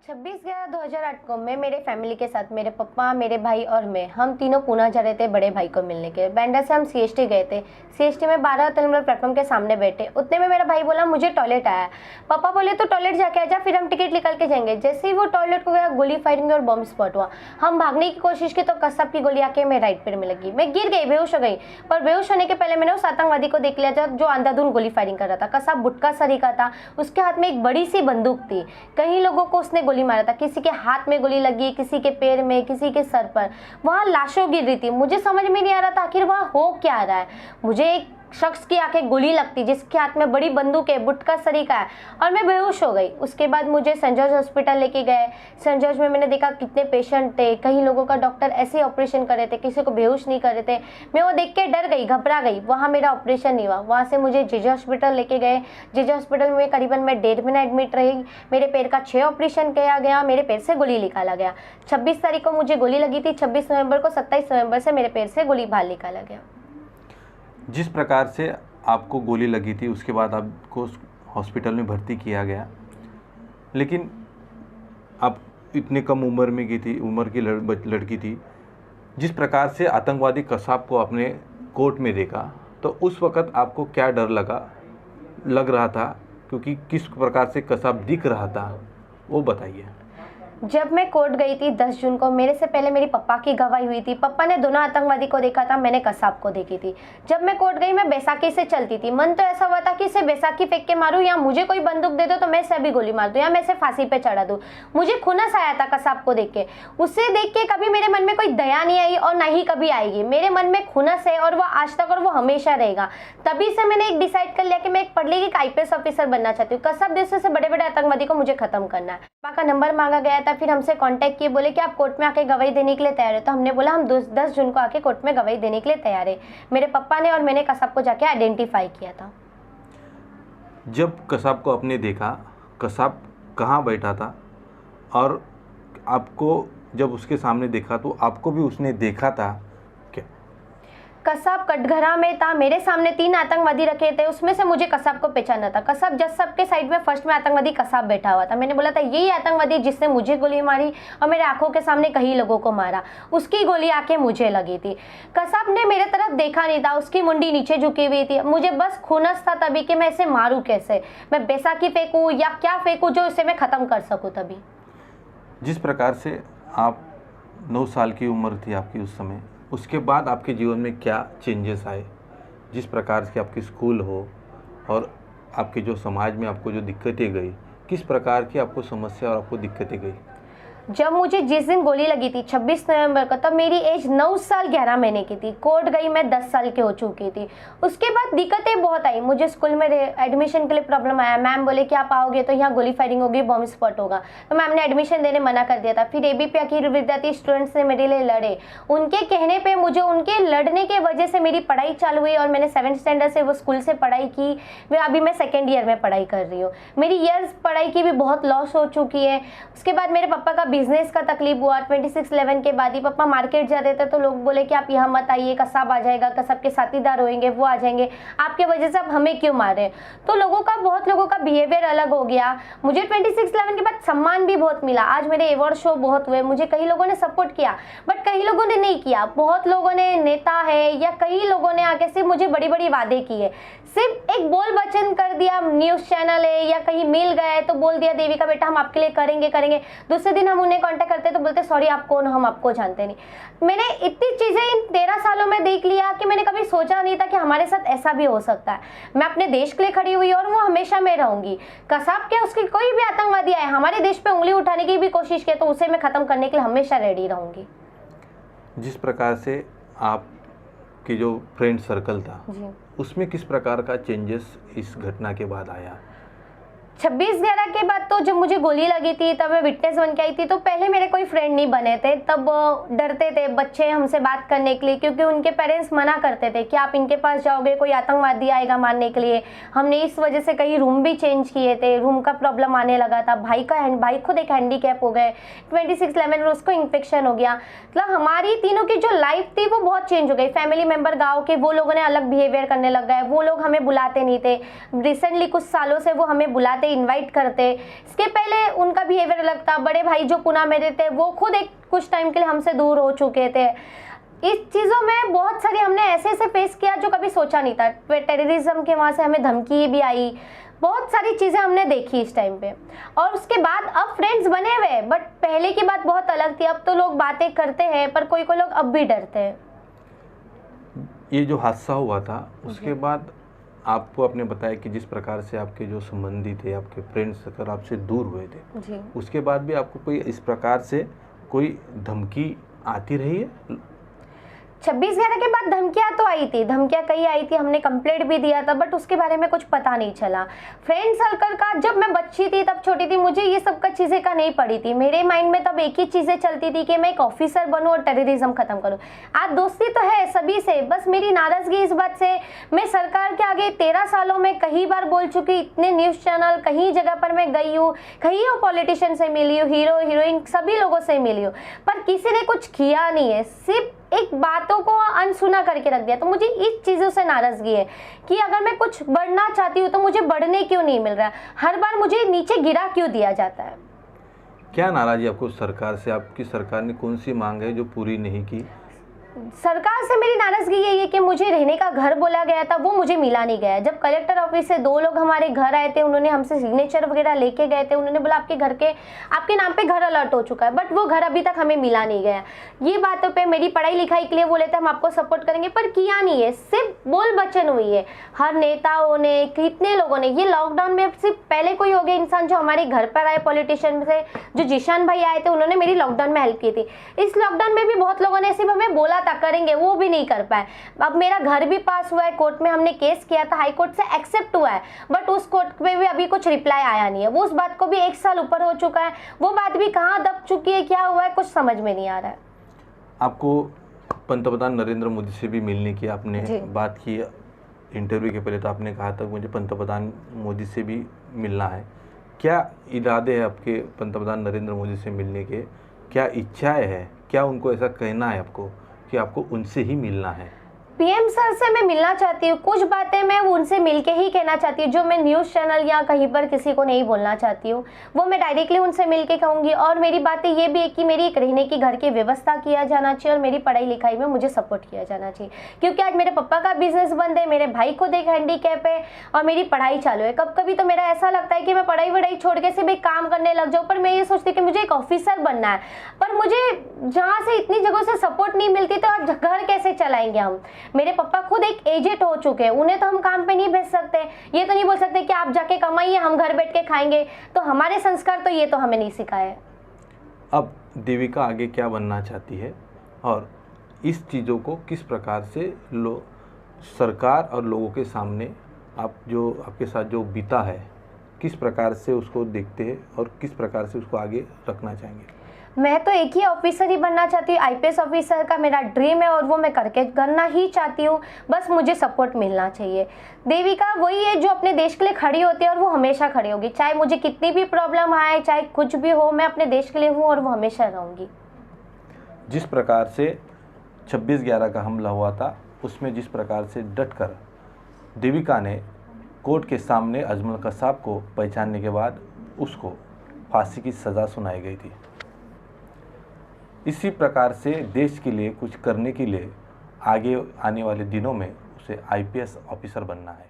26/11/2008 को मैं मेरे फैमिली के साथ, मेरे पापा, मेरे भाई और मैं, हम तीनों पूना जा रहे थे बड़े भाई को मिलने के। बैंडा से हम सीएसटी गए थे। सीएसटी में 12 नंबर प्लेटफॉर्म के सामने बैठे। उतने में मेरा भाई बोला मुझे टॉयलेट आया। पापा बोले तो टॉयलेट जाके आ जा, फिर हम टिकट निकाल के जाएंगे। जैसे ही वो टॉयलेट को गया, गोली फायरिंग और बॉम्ब स्पॉट हुआ। हम भागने की कोशिश की तो कसाब की गोली आके मेरे राइट पैर में लगी। मैं गिर गई, बेहोश हो गई। पर बेहोश होने के पहले मैंने उस आतंकवादी को देख लिया जो अंधाधुंध गोली फायरिंग कर रहा था। कसाब बुटका सरी का था, उसके हाथ में एक बड़ी सी बंदूक थी। कई लोगों को उसने गोली मारा था। किसी के हाथ में गोली लगी, किसी के पैर में, किसी के सर पर। वहां लाशों गिर रही थी। मुझे समझ में नहीं आ रहा था आखिर वहां हो क्या रहा है। मुझे एक शख्स की आंखें गोली लगती जिसके हाथ में बड़ी बंदूक है, बुटका सरी का है, और मैं बेहोश हो गई। उसके बाद मुझे सेंट जॉर्ज हॉस्पिटल लेके गए। सेंट जॉर्ज में मैंने देखा कितने पेशेंट थे। कई लोगों का डॉक्टर ऐसे ऑपरेशन कर रहे थे, किसी को बेहोश नहीं कर रहे थे। मैं वो देख के डर गई, घबरा गई। वहाँ मेरा ऑपरेशन नहीं हुआ। वहाँ से मुझे जेजे हॉस्पिटल लेके गए। जेजे हॉस्पिटल में करीबन मैं 1.5 महीना एडमिट रही। मेरे पैर का 6 ऑपरेशन किया गया। मेरे पैर से गोली निकाला गया। 26 तारीख को मुझे गोली लगी थी। 26 नवंबर को 27 नवंबर से मेरे पैर से गोली बाहर निकाला गया। जिस प्रकार से आपको गोली लगी थी उसके बाद आपको हॉस्पिटल में भर्ती किया गया, लेकिन आप इतने कम उम्र में की थी, उम्र की लड़की थी। जिस प्रकार से आतंकवादी कसाब को आपने कोर्ट में देखा तो उस वक़्त आपको क्या डर लग रहा था, क्योंकि किस प्रकार से कसाब दिख रहा था वो बताइए। जब मैं कोर्ट गई थी 10 जून को, मेरे से पहले मेरी पापा की गवाही हुई थी। पापा ने दोनों आतंकवादी को देखा था, मैंने कसाब को देखी थी। जब मैं कोर्ट गई, मैं बैसाखी से चलती थी। मन तो ऐसा हुआ था कि इसे बैसाखी फेंक के मारूं, या मुझे कोई बंदूक दे दो तो मैं इसे अभी गोली मार दूं, या मैं इसे फांसी पे चढ़ा दूं। मुझे खुनस आया था कसाब को देख के। उसे देख के कभी मेरे मन में कोई दया नहीं आई और ना ही कभी आएगी। मेरे मन में खुनस है और वो आज तक और वो हमेशा रहेगा। तभी से मैंने एक डिसाइड कर लिया कि मैं एक पढ़ लिखी IPS ऑफिसर बनना चाहती हूँ। कसाब जैसे से बड़े बड़े आतंकवादी को मुझे खत्म करना है। पापा का नंबर मांगा गया था, फिर हमसे कांटेक्ट किए, बोले कि आप कोर्ट में आके गवाही देने के लिए तैयार है। तो हमने बोला हम 10 जून को आके कोर्ट में गवाही देने के लिए तैयार है। मेरे पापा ने और मैंने कसाब को जाके आइडेंटिफाई किया था। जब कसाब को आपने देखा, कसाब कहाँ बैठा था, और आपको जब उसके सामने देखा तो आपको भी उसने देखा था क्या? कसाब कटघरा में था। मेरे सामने 3 आतंकवादी रखे थे, उसमें से मुझे कसाब को पहचाना था। कसाब जज साहब के साइड में फर्स्ट में आतंकवादी कसाब बैठा हुआ था। मैंने बोला था यही आतंकवादी जिसने मुझे गोली मारी और मेरे आंखों के सामने कई लोगों को मारा। उसकी गोली आके मुझे लगी थी। कसाब ने मेरे तरफ देखा नहीं था, उसकी मुंडी नीचे झुकी हुई थी। मुझे बस खुनस था तभी कि मैं इसे मारूं कैसे, मैं बैसाखी फेंकूं या क्या फेंकूं जो इसे मैं खत्म कर सकूं। तभी जिस प्रकार से आप 9 साल की उम्र थी आपकी उस समय, उसके बाद आपके जीवन में क्या चेंजेस आए? जिस प्रकार से आपकी स्कूल हो और आपके जो समाज में आपको जो दिक्कतें गई, किस प्रकार की आपको समस्या और आपको दिक्कतें गई? जब मुझे जिस दिन गोली लगी थी 26 नवंबर को, तब मेरी एज 9 साल 11 महीने की थी। कोर्ट गई मैं 10 साल की हो चुकी थी। उसके बाद दिक्कतें बहुत आई। मुझे स्कूल में एडमिशन के लिए प्रॉब्लम आया। मैम बोले कि आप आओगे तो यहाँ गोली फायरिंग होगी, बॉम्ब स्पॉट होगा। तो मैम ने एडमिशन देने मना कर दिया था। फिर ABP अखिल विद्यार्थी स्टूडेंट्स ने मेरे लिए लड़े। उनके कहने पर मुझे, उनके लड़ने के वजह से मेरी पढ़ाई चालू हुई और मैंने 7th स्टैंडर्ड से वो स्कूल से पढ़ाई की। मैं अभी मैं 2nd ईयर में पढ़ाई कर रही हूँ। मेरी ईयर्स पढ़ाई की भी बहुत लॉस हो चुकी है। उसके बाद मेरे पापा का बिजनेस का तकलीफ हुआ। 26/11 के बाद ही पापा मार्केट जा रहे थे तो लोग बोले कि आप यहाँ मत आइए, कसाब आ जाएगा, कसाब के साथीदार होंगे, वो आ जाएंगे, आपके वजह से आप हमें क्यों मार रहे हैं। तो बहुत लोगों का बिहेवियर अलग हो गया। मुझे 26/11 के बाद सम्मान भी बहुत मिला। आज मेरे अवार्ड शो बहुत हुए। मुझे कई लोगों ने सपोर्ट किया, बट कई लोगों ने नहीं किया। बहुत लोगों ने, नेता है या कई लोगों ने आके सिर्फ मुझे बड़ी बड़ी वादे किए, सिर्फ एक बोल वचन कर दिया। न्यूज चैनल है या कहीं मिल गए तो बोल दिया देविका बेटा हम आपके लिए करेंगे। दूसरे दिन हम उन्हें कांटेक्ट करते तो बोलते सॉरी आप कौन, हम आपको जानते नहीं। मैंने इतनी चीजें इन 13 सालों में देख लिया कि मैंने कभी सोचा नहीं था कि हमारे साथ ऐसा भी हो सकता है। मैं अपने देश के लिए खड़ी हुई और वो हमेशा मैं रहूंगी। कसाब के उसकी कोई भी आतंकवादी आए, हमारे देश पे उंगली उठाने की भी कोशिश की तो उसे मैं खत्म करने के लिए हमेशा रेडी रहूंगी। जिस प्रकार से आपकी जो फ्रेंड सर्कल था जी, उसमें किस प्रकार का चेंजेस इस घटना के बाद आया? 26/11 के बाद तो जब मुझे गोली लगी थी तब मैं विटनेस बन के आई थी। तो पहले मेरे कोई फ्रेंड नहीं बने थे। तब डरते थे बच्चे हमसे बात करने के लिए, क्योंकि उनके पेरेंट्स मना करते थे कि आप इनके पास जाओगे कोई आतंकवादी आएगा मारने के लिए। हमने इस वजह से कई रूम भी चेंज किए थे। रूम का प्रॉब्लम आने लगा था। भाई खुद एक हैंडीकैप हो गए। 26/11 में उसको इन्फेक्शन हो गया। मतलब हमारी तीनों की जो लाइफ थी वो बहुत चेंज हो गई। फैमिली मेंबर गाँव के वो लोगों ने अलग बिहेवियर करने लग गए। वो लोग हमें बुलाते नहीं थे। रिसेंटली कुछ सालों से वो हमें बुलाते बुलाते, इनवाइट करते। इसके पहले उनका बिहेवियर अलग था। बड़े भाई जो पुणे में रहते वो खुद एक कुछ टाइम के लिए हमसे दूर हो चुके थे। इस चीज़ों में बहुत सारी हमने ऐसे ऐसे फेस किया जो कभी सोचा नहीं था। टेररिज्म के वहाँ से हमें धमकी भी आई, बहुत सारी चीज़ें हमने देखी इस टाइम पे। और उसके बाद अब फ्रेंड्स बने हुए, बट पहले की बात बहुत अलग थी। अब तो लोग बातें करते हैं, पर कोई कोई लोग अब भी डरते हैं। ये जो हादसा हुआ था उसके बाद आपको आपने बताया कि जिस प्रकार से आपके जो संबंधी थे, आपके फ्रेंड्स अगर आपसे दूर हुए थे, जी। उसके बाद भी आपको कोई इस प्रकार से कोई धमकी आती रही है? 26/11 के बाद धमकियाँ तो आई थी, धमकियाँ कई आई थी, हमने कंप्लेंट भी दिया था, बट उसके बारे में कुछ पता नहीं चला। फ्रेंड सर्कल का, जब मैं बच्ची थी तब छोटी थी, मुझे ये सब का चीज़ें का नहीं पड़ी थी। मेरे माइंड में तब एक ही चीज़ें चलती थी कि मैं एक ऑफिसर बनूं और टेररिज्म खत्म करूं। आज दोस्ती तो है सभी से, बस मेरी नाराज़गी इस बात से, मैं सरकार के आगे 13 सालों में कई बार बोल चुकी, इतने न्यूज़ चैनल, कहीं जगह पर मैं गई हूँ, कहीं पॉलिटिशियन से मिली हूँ, हीरो हीरोइन सभी लोगों से मिली हूँ, पर किसी ने कुछ किया नहीं है, सिर्फ एक बातों को अनसुना करके रख दिया। तो मुझे इस चीज़ों से नाराज़गी है कि अगर मैं कुछ बढ़ना चाहती हूँ तो मुझे बढ़ने क्यों नहीं मिल रहा है, हर बार मुझे नीचे गिरा क्यों दिया जाता है। क्या नाराज़गी आपको सरकार से? आपकी सरकार ने कौन सी मांग है जो पूरी नहीं की? सरकार से मेरी नाराज़गी यही है कि मुझे रहने का घर बोला गया था, वो मुझे मिला नहीं गया। जब कलेक्टर ऑफिस से 2 लोग हमारे घर आए थे, उन्होंने हमसे सिग्नेचर वगैरह लेके गए थे, उन्होंने बोला आपके घर के आपके नाम पे घर अलर्ट हो चुका है, बट वो घर अभी तक हमें मिला नहीं गया। ये बातों पे मेरी पढ़ाई लिखाई के लिए बोले थे हम आपको सपोर्ट करेंगे, पर किया नहीं है, सिर्फ बोल बचन हुई है। हर नेताओं ने, कितने लोगों ने, ये लॉकडाउन में सिर्फ पहले कोई हो गया इंसान जो हमारे घर पर आए पॉलिटिशियन से, जो जिशान भाई आए थे, उन्होंने मेरी लॉकडाउन में हेल्प की थी। इस लॉकडाउन में भी बहुत लोगों ने सिर्फ हमें बोला था करेंगे, वो भी नहीं कर पाए। अब मेरा घर भी पास हुआ है, कोर्ट में हमने केस किया था, हाई कोर्ट से एक्सेप्ट हुआ है, बट उस कोर्ट में भी अभी कुछ रिप्लाई आया नहीं है। वो उस बात को भी 1 साल ऊपर हो चुका है, वो बात भी कहाँ दब चुकी है, क्या हुआ है, कुछ समझ में नहीं आ रहा है। आपको पंतप्रधान नरेंद्र मोदी से भी मिलने की आपने जी। बात की। इंटरव्यू के पहले तो आपने कहा था मुझे पंतप्रधान मोदी से भी मिलना है। क्या इरादे हैं आपके पंतप्रधान नरेंद्र मोदी से मिलने के? क्या इच्छाएं हैं? क्या उनको ऐसा कहना है आपको कि आपको उनसे ही मिलना है? पीएम सर से मैं मिलना चाहती हूँ, कुछ बातें मैं उनसे मिलके ही कहना चाहती हूँ जो मैं न्यूज़ चैनल या कहीं पर किसी को नहीं बोलना चाहती हूँ, वो मैं डायरेक्टली उनसे मिलके कहूँगी। और मेरी बातें ये भी है कि मेरी एक रहने की घर की व्यवस्था किया जाना चाहिए और मेरी पढ़ाई लिखाई में मुझे सपोर्ट किया जाना चाहिए, क्योंकि आज मेरे पापा का बिजनेस बंद है, मेरे भाई खुद एक हैंडीकैप है और मेरी पढ़ाई चालू है। कब कभी तो मेरा ऐसा लगता है कि मैं पढ़ाई वढ़ाई छोड़ के सिर्फ एक काम करने लग जाऊँ, पर मैं ये सोचती कि मुझे एक ऑफिसर बनना है, पर मुझे जहाँ से इतनी जगहों से सपोर्ट नहीं मिलती, तो आज घर कैसे चलाएंगे हम। मेरे पापा खुद एक एजेड हो चुके हैं, उन्हें तो हम काम पे नहीं भेज सकते। ये तो नहीं बोल सकते कि आप जाके कमाइए, हम घर बैठ के खाएंगे। तो हमारे संस्कार तो ये तो हमें नहीं सिखाए। अब देविका आगे क्या बनना चाहती है और इस चीज़ों को किस प्रकार से सरकार और लोगों के सामने आप जो आपके साथ जो बीता है, किस प्रकार से उसको देखते हैं और किस प्रकार से उसको आगे रखना चाहेंगे? मैं तो एक ही ऑफिसर ही बनना चाहती हूँ, आईपीएस ऑफिसर का मेरा ड्रीम है और वो मैं करके करना ही चाहती हूँ, बस मुझे सपोर्ट मिलना चाहिए। देविका वही है जो अपने देश के लिए खड़ी होती है और वो हमेशा खड़ी होगी, चाहे मुझे कितनी भी प्रॉब्लम आए, चाहे कुछ भी हो, मैं अपने देश के लिए हूँ और वो हमेशा रहूँगी। जिस प्रकार से 26/11 का हमला हुआ था, उसमें जिस प्रकार से डटकर देविका ने कोर्ट के सामने अजमल कसाब को पहचानने के बाद उसको फांसी की सज़ा सुनाई गई थी। इसी प्रकार से देश के लिए कुछ करने के लिए आगे आने वाले दिनों में उसे आईपीएस ऑफिसर बनना है।